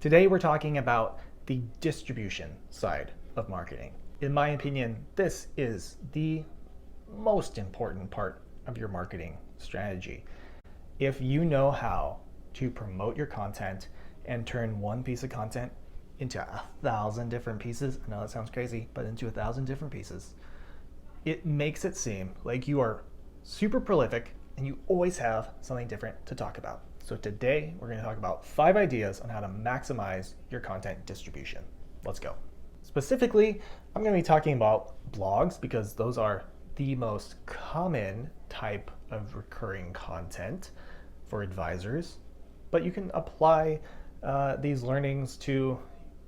Today we're talking about the distribution side of marketing. In my opinion, this is the most important part of your marketing strategy. If you know how to promote your content and turn one piece of content into 1,000 different pieces, I know that sounds crazy, but into 1,000 different pieces, it makes it seem like you are super prolific and you always have something different to talk about. So today we're going to talk about 5 ideas on how to maximize your content distribution. Let's go. Specifically, I'm going to be talking about blogs because those are the most common type of recurring content for advisors, but you can apply these learnings to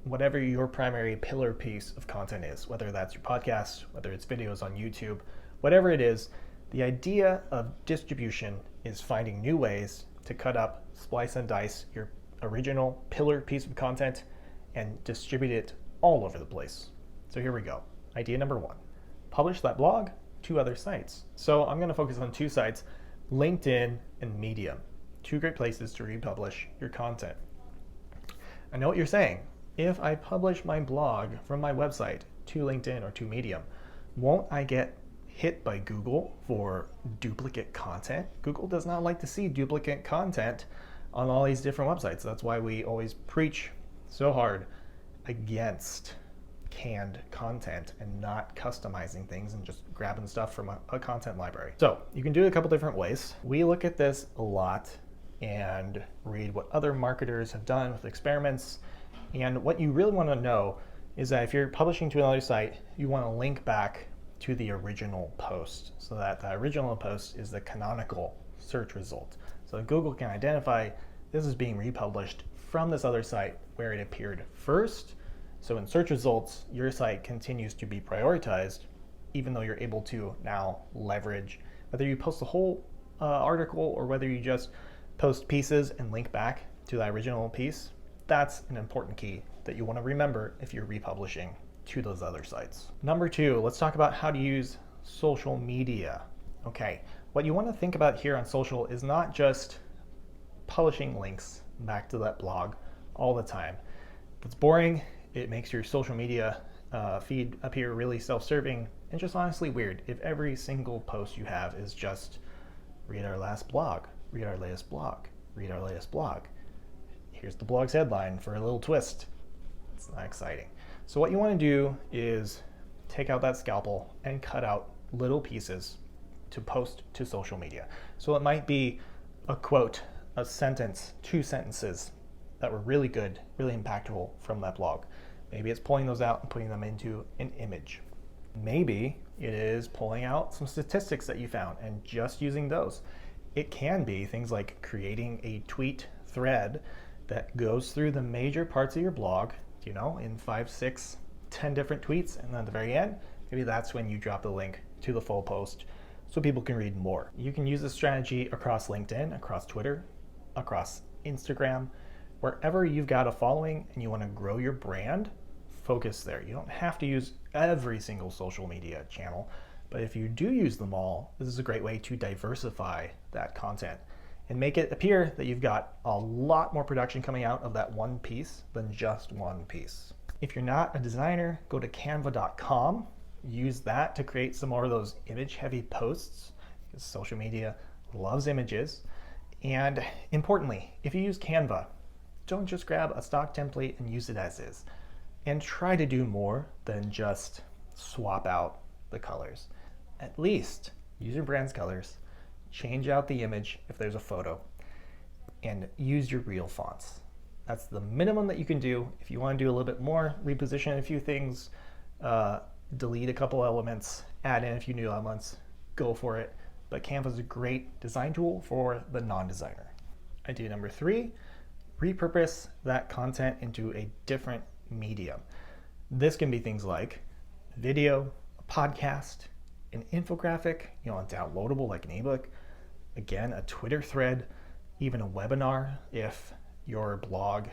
whatever your primary pillar piece of content is, whether that's your podcast, whether it's videos on YouTube, whatever it is. The idea of distribution is finding new ways to cut up, splice and dice your original pillar piece of content and distribute it all over the place. So here we go. Idea number 1, publish that blog to other sites. So I'm going to focus on 2 sites, LinkedIn and Medium, 2 great places to republish your content. I know what you're saying. If I publish my blog from my website to LinkedIn or to Medium, won't I get hit by Google for duplicate content? Google does not like to see duplicate content on all these different websites. That's why we always preach so hard against canned content and not customizing things and just grabbing stuff from a content library. So you can do it a couple different ways. We look at this a lot and read what other marketers have done with experiments. And what you really want to know is that if you're publishing to another site, you want to link back to the original post so that the original post is the canonical search result. So Google can identify this is being republished from this other site where it appeared first. So in search results, your site continues to be prioritized, even though you're able to now leverage, whether you post the whole article or whether you just post pieces and link back to the original piece. That's an important key that you want to remember if you're republishing to those other sites. Number 2, let's talk about how to use social media. Okay, what you want to think about here on social is not just publishing links back to that blog all the time. That's boring. It makes your social media feed appear really self-serving and just honestly weird if every single post you have is just read our last blog, read our latest blog, read our latest blog. Here's the blog's headline for a little twist. It's not exciting. So what you want to do is take out that scalpel and cut out little pieces to post to social media. So it might be a quote, a sentence, 2 sentences that were really good, really impactful from that blog. Maybe it's pulling those out and putting them into an image. Maybe it is pulling out some statistics that you found and just using those. It can be things like creating a tweet thread that goes through the major parts of your blog, in 5, 6, 10 different tweets, and then at the very end, maybe that's when you drop the link to the full post so people can read more. You can use this strategy across LinkedIn, across Twitter, across Instagram, wherever you've got a following and you want to grow your brand, focus there. You don't have to use every single social media channel, but if you do use them all, this is a great way to diversify that content and make it appear that you've got a lot more production coming out of that one piece than just one piece. If you're not a designer, go to canva.com. Use that to create some more of those image-heavy posts because social media loves images. And importantly, if you use Canva, don't just grab a stock template and use it as is. And try to do more than just swap out the colors. At least use your brand's colors, change out the image if there's a photo, and use your real fonts. That's the minimum that you can do. If you want to do a little bit more, reposition a few things, delete a couple elements, add in a few new elements, go for it. But Canva is a great design tool for the non-designer. Idea number 3, repurpose that content into a different medium. This can be things like video, a podcast, an infographic, a downloadable like an ebook, again, a Twitter thread, even a webinar if your blog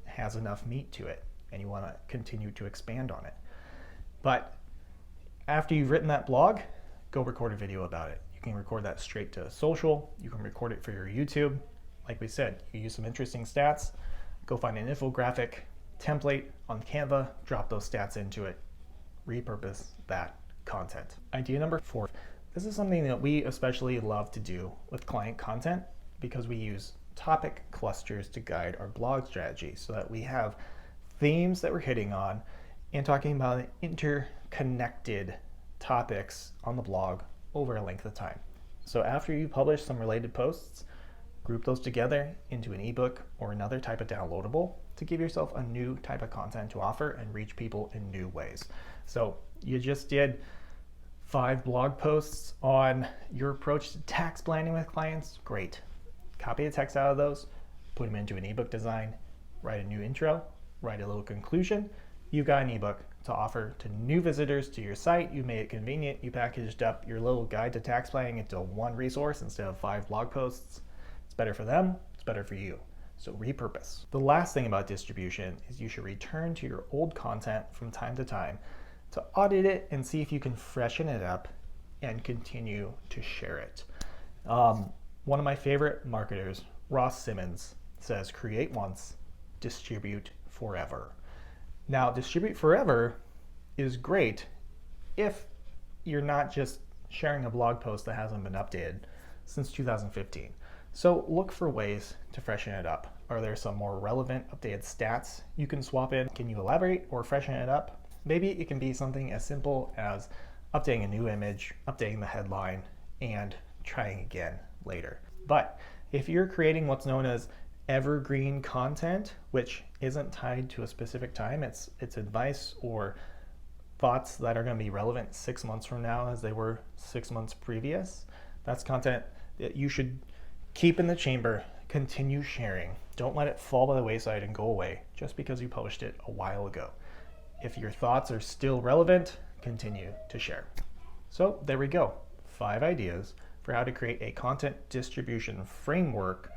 has enough meat to it and you want to continue to expand on it. But after you've written that blog, go record a video about it. You can record that straight to social. You can record it for your YouTube. Like we said, you use some interesting stats, go find an infographic template on Canva, drop those stats into it, repurpose that content. Idea number 4. This is something that we especially love to do with client content because we use topic clusters to guide our blog strategy so that we have themes that we're hitting on and talking about interconnected topics on the blog over a length of time. So after you publish some related posts, group those together into an ebook or another type of downloadable to give yourself a new type of content to offer and reach people in new ways. So you just did 5 blog posts on your approach to tax planning with clients. Great. Copy the text out of those, put them into an ebook design, write a new intro, write a little conclusion. You've got an ebook to offer to new visitors to your site. You made it convenient. You packaged up your little guide to tax planning into one resource instead of 5 blog posts. It's better for them, it's better for you. So repurpose. The last thing about distribution is you should return to your old content from time to time to audit it and see if you can freshen it up and continue to share it. One of my favorite marketers, Ross Simmons, says create once, distribute forever. Now, distribute forever is great if you're not just sharing a blog post that hasn't been updated since 2015. So look for ways to freshen it up. Are there some more relevant updated stats you can swap in? Can you elaborate or freshen it up? Maybe it can be something as simple as updating a new image, updating the headline, and trying again later. But if you're creating what's known as evergreen content, which isn't tied to a specific time, it's advice or thoughts that are going to be relevant 6 months from now as they were 6 months previous, that's content that you should keep in the chamber, continue sharing. Don't let it fall by the wayside and go away just because you published it a while ago. If your thoughts are still relevant, continue to share. So there we go. 5 ideas for how to create a content distribution framework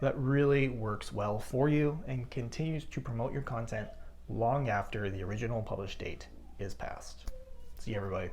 that really works well for you and continues to promote your content long after the original published date is passed. See you, everybody.